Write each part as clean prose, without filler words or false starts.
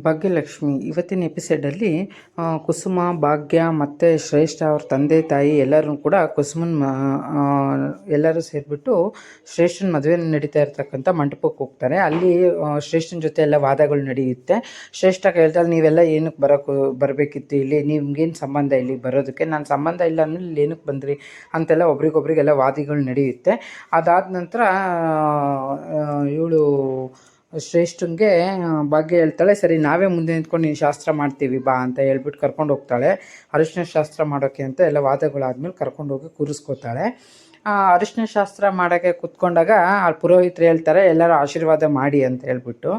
ಭಾಗ್ಯಲಕ್ಷ್ಮಿ ಇವತ್ತಿನ ಎಪಿಸೋಡಲ್ಲಿ ಕುಸುಮ, ಭಾಗ್ಯ ಮತ್ತು ಶ್ರೇಷ್ಠ ಅವ್ರ ತಂದೆ ತಾಯಿ ಎಲ್ಲರೂ ಕೂಡ ಎಲ್ಲರೂ ಸೇರಿಬಿಟ್ಟು ಶ್ರೇಷ್ಠನ ಮದುವೆ ನಡೀತಾ ಇರ್ತಕ್ಕಂಥ ಮಂಟಪಕ್ಕೆ ಹೋಗ್ತಾರೆ. ಅಲ್ಲಿ ಶ್ರೇಷ್ಠನ ಜೊತೆ ಎಲ್ಲ ವಾದಗಳು ನಡೆಯುತ್ತೆ. ಶ್ರೇಷ್ಠ ಹೇಳ್ತಾರೆ, ನೀವೆಲ್ಲ ಏನಕ್ಕೆ ಬರಬೇಕಿತ್ತು ಇಲ್ಲಿ, ನಿಮ್ಗೇನು ಸಂಬಂಧ ಇಲ್ಲಿ ಬರೋದಕ್ಕೆ, ನಾನು ಸಂಬಂಧ ಇಲ್ಲ ಅಂದರೆ ಇಲ್ಲಿ ಏನಕ್ಕೆ ಬಂದ್ರಿ ಅಂತೆಲ್ಲ ಒಬ್ರಿಗೊಬ್ರಿಗೆಲ್ಲ ವಾದಿಗಳು ನಡೆಯುತ್ತೆ. ಅದಾದ ನಂತರ ಇವಳು ಶ್ರೇಷ್ಠನಿಗೆ ಭಾಗ್ಯ ಹೇಳ್ತಾಳೆ, ಸರಿ ನಾವೇ ಮುಂದೆ ನಿಂತ್ಕೊಂಡು ನೀನು ಶಾಸ್ತ್ರ ಮಾಡ್ತೀವಿ ಬಾ ಅಂತ ಹೇಳ್ಬಿಟ್ಟು ಕರ್ಕೊಂಡು ಹೋಗ್ತಾಳೆ. ಅರಿಶಿನ ಶಾಸ್ತ್ರ ಮಾಡೋಕ್ಕೆ ಅಂತ ಎಲ್ಲ ವಾದಗಳಾದ್ಮೇಲೆ ಕರ್ಕೊಂಡೋಗಿ ಕೂರಿಸ್ಕೋತಾಳೆ. ಅರಿಶಿನ ಶಾಸ್ತ್ರ ಮಾಡೋಕ್ಕೆ ಕೂತ್ಕೊಂಡಾಗ ಅಲ್ಲಿ ಪುರೋಹಿತರು ಹೇಳ್ತಾರೆ, ಎಲ್ಲರೂ ಆಶೀರ್ವಾದ ಮಾಡಿ ಅಂತ ಹೇಳ್ಬಿಟ್ಟು.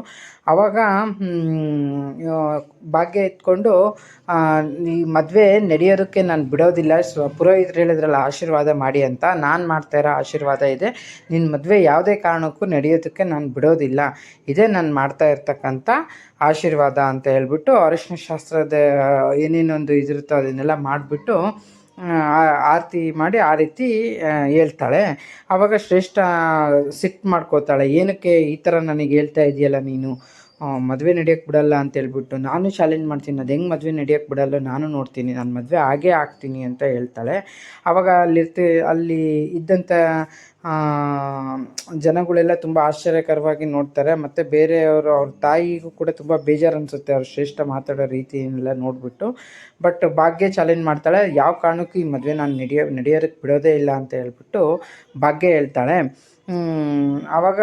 ಆವಾಗ ಭಾಗ್ಯ ಎತ್ಕೊಂಡು ಈ ಮದುವೆ ನಡೆಯೋದಕ್ಕೆ ನಾನು ಬಿಡೋದಿಲ್ಲ, ಪುರೋಹಿತರು ಹೇಳಿದ್ರಲ್ಲ ಆಶೀರ್ವಾದ ಮಾಡಿ ಅಂತ, ನಾನು ಮಾಡ್ತಾಯಿರೋ ಆಶೀರ್ವಾದ ಇದೆ, ನಿನ್ನ ಮದುವೆ ಯಾವುದೇ ಕಾರಣಕ್ಕೂ ನಡೆಯೋದಕ್ಕೆ ನಾನು ಬಿಡೋದಿಲ್ಲ, ಇದೇ ನಾನು ಮಾಡ್ತಾ ಇರ್ತಕ್ಕಂಥ ಆಶೀರ್ವಾದ ಅಂತ ಹೇಳ್ಬಿಟ್ಟು ಅರಿಶಿನ ಶಾಸ್ತ್ರದ ಏನೇನೊಂದು ಇದಿರುತ್ತೋ ಅದನ್ನೆಲ್ಲ ಮಾಡಿಬಿಟ್ಟು ಆರತಿ ಮಾಡಿ ಆ ರೀತಿ ಹೇಳ್ತಾಳೆ. ಆವಾಗ ಶ್ರೇಷ್ಠ ಸಿಟ್ಟು ಮಾಡ್ಕೋತಾಳೆ, ಏನಕ್ಕೆ ಈ ಥರ ನನಗೆ ಹೇಳ್ತಾ ಇದೆಯಲ್ಲ ನೀನು, ಮದುವೆ ನಡೆಯೋಕ್ಕೆ ಬಿಡಲ್ಲ ಅಂತ ಹೇಳ್ಬಿಟ್ಟು. ನಾನು ಚಾಲೆಂಜ್ ಮಾಡ್ತೀನಿ, ಅದು ಹೆಂಗೆ ಮದುವೆ ನಡೆಯೋಕ್ಕೆ ಬಿಡಲ್ಲ ನಾನು ನೋಡ್ತೀನಿ, ನಾನು ಮದುವೆ ಆಗೇ ಆಗ್ತೀನಿ ಅಂತ ಹೇಳ್ತಾಳೆ. ಆವಾಗ ಅಲ್ಲಿ ಇದ್ದಂಥ ಜನಗಳೆಲ್ಲ ತುಂಬ ಆಶ್ಚರ್ಯಕರವಾಗಿ ನೋಡ್ತಾರೆ. ಮತ್ತು ಬೇರೆಯವರು ಅವ್ರ ತಾಯಿಗೂ ಕೂಡ ತುಂಬ ಬೇಜಾರು ಅನಿಸುತ್ತೆ ಅವ್ರು ಶ್ರೇಷ್ಠ ಮಾತಾಡೋ ರೀತಿಯನ್ನೆಲ್ಲ ನೋಡಿಬಿಟ್ಟು. ಬಟ್ ಭಾಗ್ಯ ಚಾಲೆಂಜ್ ಮಾಡ್ತಾಳೆ, ಯಾವ ಕಾರಣಕ್ಕೂ ಈ ಮದುವೆ ನಾನು ನಡೆಯೋದಕ್ಕೆ ಬಿಡೋದೇ ಇಲ್ಲ ಅಂತ ಹೇಳ್ಬಿಟ್ಟು ಭಾಗ್ಯ ಹೇಳ್ತಾಳೆ. ಆವಾಗ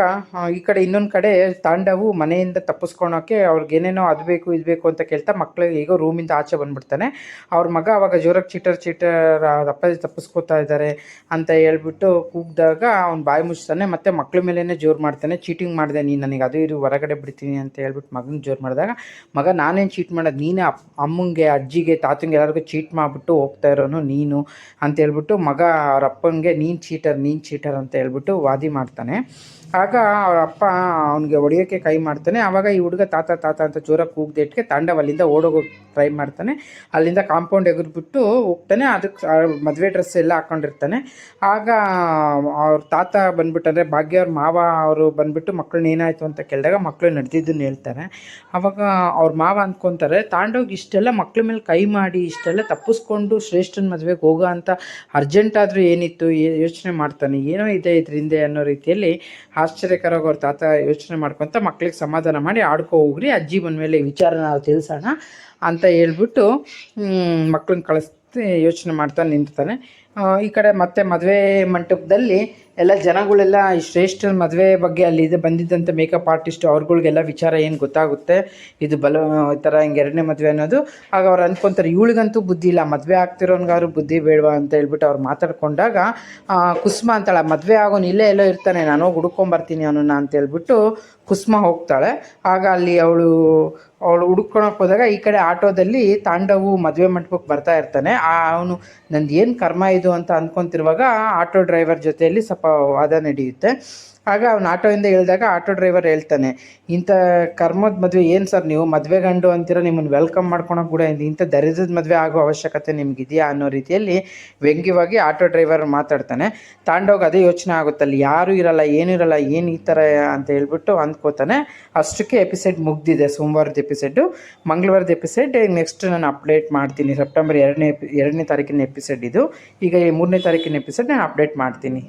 ಈ ಕಡೆ ಇನ್ನೊಂದು ಕಡೆ ತಾಂಡವು ಮನೆಯಿಂದ ತಪ್ಪಿಸ್ಕೊಳೋಕ್ಕೆ ಅವ್ರಿಗೇನೇನೋ ಅದು ಬೇಕು ಇದು ಬೇಕು ಅಂತ ಕೇಳ್ತಾ ಮಕ್ಕಳಿಗೆ ಈಗ ರೂಮಿಂದ ಆಚೆ ಬಂದುಬಿಡ್ತಾನೆ. ಅವ್ರ ಮಗ ಆವಾಗ ಜೋರಾಗಿ ಚೀಟರ್ ಅಪ್ಪಾಜಿ ತಪ್ಪಿಸ್ಕೋತಾ ಇದ್ದಾರೆ ಅಂತ ಹೇಳ್ಬಿಟ್ಟು ಕೂಗಿದಾಗ ಅವ್ನು ಬಾಯಿ ಮುಚ್ತಾನೆ. ಮತ್ತು ಮಕ್ಳ ಮೇಲೇ ಜೋರು ಮಾಡ್ತಾನೆ, ಚೀಟಿಂಗ್ ಮಾಡಿದೆ ನೀನು, ನನಗೆ ಅದು ಇದು ಹೊರಗಡೆ ಬಿಡ್ತೀನಿ ಅಂತ ಹೇಳ್ಬಿಟ್ಟು ಮಗನ ಜೋರು ಮಾಡಿದಾಗ, ಮಗ ನಾನೇನು ಚೀಟ್ ಮಾಡೋದು, ನೀನೇ ಅಮ್ಮಂಗೆ ಅಜ್ಜಿಗೆ ತಾತಂಗೆ ಎಲ್ಲರಿಗೂ ಚೀಟ್ ಮಾಡಿಬಿಟ್ಟು ಹೋಗ್ತಾ ಇರೋನು ನೀನು ಅಂತ ಹೇಳ್ಬಿಟ್ಟು ಮಗ ಅವ್ರ ಅಪ್ಪನಿಗೆ ನೀನು ಚೀಟರ್ ಅಂತ ಹೇಳ್ಬಿಟ್ಟು ವಾದಿ ಮಾಡ್ತಾನೆ. ಆಗ ಅವ್ರ ಅಪ್ಪ ಅವನಿಗೆ ಹೊಡೆಯೋಕ್ಕೆ ಕೈ ಮಾಡ್ತಾನೆ. ಆವಾಗ ಈ ಹುಡುಗ ತಾತ ಅಂತ ಜೋರಾಗಿ ಕೂಗ್ದೇಟ್ಗೆ ತಾಂಡವ ಅಲ್ಲಿಂದ ಓಡೋಗೋಗಿ ಟ್ರೈ ಮಾಡ್ತಾನೆ. ಅಲ್ಲಿಂದ ಕಾಂಪೌಂಡ್ ಎಗರ್ಬಿಟ್ಟು ಹೋಗ್ತಾನೆ. ಅದಕ್ಕೆ ಮದುವೆ ಡ್ರೆಸ್ ಎಲ್ಲ ಹಾಕ್ಕೊಂಡಿರ್ತಾನೆ. ಆಗ ಅವ್ರ ತಾತ ಬಂದ್ಬಿಟ್ಟು, ಅಂದರೆ ಭಾಗ್ಯ ಅವ್ರ ಮಾವ ಅವರು ಬಂದುಬಿಟ್ಟು ಮಕ್ಕಳನ್ನ ಏನಾಯಿತು ಅಂತ ಕೇಳಿದಾಗ ಮಕ್ಕಳು ನಡೆದಿದ್ದನ್ನು ಹೇಳ್ತಾರೆ. ಆವಾಗ ಅವ್ರ ಮಾವ ಅಂದ್ಕೊತಾರೆ, ತಾಂಡೋಗಿ ಇಷ್ಟೆಲ್ಲ ಮಕ್ಳ ಮೇಲೆ ಕೈ ಮಾಡಿ ಇಷ್ಟೆಲ್ಲ ತಪ್ಪಿಸ್ಕೊಂಡು ಶ್ರೇಷ್ಠನ ಮದುವೆಗೆ ಹೋಗೋ ಅಂತ ಅರ್ಜೆಂಟಾದರೂ ಏನಿತ್ತು ಯೋಚನೆ ಮಾಡ್ತಾನೆ, ಏನೋ ಇದೆ ಇದರಿಂದ ಅನ್ನೋ ರೀತಿಯಲ್ಲಿ ಆಶ್ಚರ್ಯಕರವಾಗಿ ಅವ್ರ ತಾತ ಯೋಚನೆ ಮಾಡ್ಕೊತ ಮಕ್ಳಿಗೆ ಸಮಾಧಾನ ಮಾಡಿ ಆಡ್ಕೊ ಹೋಗ್ರಿ, ಅಜ್ಜಿ ಬಂದಮೇಲೆ ವಿಚಾರ ನಾವು ತಿಳಿಸೋಣ ಅಂತ ಹೇಳ್ಬಿಟ್ಟು ಮಕ್ಳನ್ನ ಕಳಿಸ್ತಿ ಯೋಚನೆ ಮಾಡ್ತಾ ನಿಂತಾನೆ. ಈ ಕಡೆ ಮತ್ತೆ ಮದುವೆ ಮಂಟಪದಲ್ಲಿ ಎಲ್ಲ ಜನಗಳೆಲ್ಲ ಈ ಶ್ರೇಷ್ಠ ಮದುವೆ ಬಗ್ಗೆ ಅಲ್ಲಿ ಬಂದಿದ್ದಂಥ ಮೇಕಪ್ ಆರ್ಟಿಸ್ಟು ಅವ್ರುಗಳಿಗೆಲ್ಲ ವಿಚಾರ ಏನು ಗೊತ್ತಾಗುತ್ತೆ, ಇದು ಈ ಥರ ಹಿಂಗೆ ಎರಡನೇ ಮದುವೆ ಅನ್ನೋದು. ಆಗ ಅವ್ರು ಅಂದ್ಕೊತಾರೆ, ಇವಳಿಗಂತೂ ಬುದ್ಧಿ ಇಲ್ಲ, ಮದುವೆ ಆಗ್ತಿರೋನ್ಗಾದ್ರು ಬುದ್ಧಿ ಬೇಡವಾ ಅಂತ ಹೇಳ್ಬಿಟ್ಟು ಅವ್ರು ಮಾತಾಡ್ಕೊಂಡಾಗ ಕುಸುಮ ಅಂತಾಳೆ, ಮದುವೆ ಆಗೋನು ಇಲ್ಲೇ ಎಲ್ಲೋ ಇರ್ತಾನೆ, ನಾನು ಹೋಗಿ ಹುಡ್ಕೊಂಬರ್ತೀನಿ ಅವನನ್ನ ಅಂತ ಹೇಳ್ಬಿಟ್ಟು ಕುಸುಮ ಹೋಗ್ತಾಳೆ. ಆಗ ಅಲ್ಲಿ ಅವಳು ಹುಡ್ಕೊಳಕ್ಕೆ ಹೋದಾಗ ಈ ಕಡೆ ಆಟೋದಲ್ಲಿ ತಾಂಡವು ಮದುವೆ ಮಂಟಪಕ್ಕೆ ಬರ್ತಾ ಇರ್ತಾನೆ. ಅವನು ನಂದು ಏನು ಕರ್ಮ ಇದು ಅಂತ ಅಂದ್ಕೊತಿರುವಾಗ ಆಟೋ ಡ್ರೈವರ್ ಜೊತೆಯಲ್ಲಿ ಸ್ವಲ್ಪ ವಾದ ನಡೆಯುತ್ತೆ. ಆಗ ಅವ್ನು ಆಟೋಯಿಂದ ಹೇಳಿದಾಗ ಆಟೋ ಡ್ರೈವರ್ ಹೇಳ್ತಾನೆ, ಇಂಥ ಕರ್ಮದ ಮದುವೆ ಏನು ಸರ್ ನೀವು ಮದುವೆ ಗಂಡು ಅಂತೀರ, ನಿಮ್ಮನ್ನು ವೆಲ್ಕಮ್ ಮಾಡ್ಕೊಳಕ್ಕೆ ಕೂಡ ಇಂಥ ದರಿದ್ರದ ಮದುವೆ ಆಗೋ ಅವಶ್ಯಕತೆ ನಿಮಗಿದೆಯಾ ಅನ್ನೋ ರೀತಿಯಲ್ಲಿ ವ್ಯಂಗ್ಯವಾಗಿ ಆಟೋ ಡ್ರೈವರ್ ಮಾತಾಡ್ತಾನೆ. ತಾಂಡೋಗಿ ಅದೇ ಯೋಚನೆ ಆಗುತ್ತಲ್ಲಿ, ಯಾರೂ ಇರಲ್ಲ ಏನೂ ಇರಲ್ಲ, ಏನು ಈ ಥರ ಅಂತ ಹೇಳ್ಬಿಟ್ಟು ಅಂದ್ಕೋತಾನೆ. ಅಷ್ಟಕ್ಕೆ ಎಪಿಸೋಡ್ ಮುಗ್ದಿದೆ, ಸೋಮವಾರದ ಎಪಿಸೋಡು. ಮಂಗಳವಾರದ ಎಪಿಸೋಡ್ ನೆಕ್ಸ್ಟ್ ನಾನು ಅಪ್ಡೇಟ್ ಮಾಡ್ತೀನಿ. ಸೆಪ್ಟೆಂಬರ್ 2ನೇ ತಾರೀಕಿನ ಎಪಿಸೋಡ್ ಇದು. ಈಗ 3ನೇ ತಾರೀಕಿನ ಎಪಿಸೋಡ್ ನಾನು ಅಪ್ಡೇಟ್ ಮಾಡ್ತೀನಿ.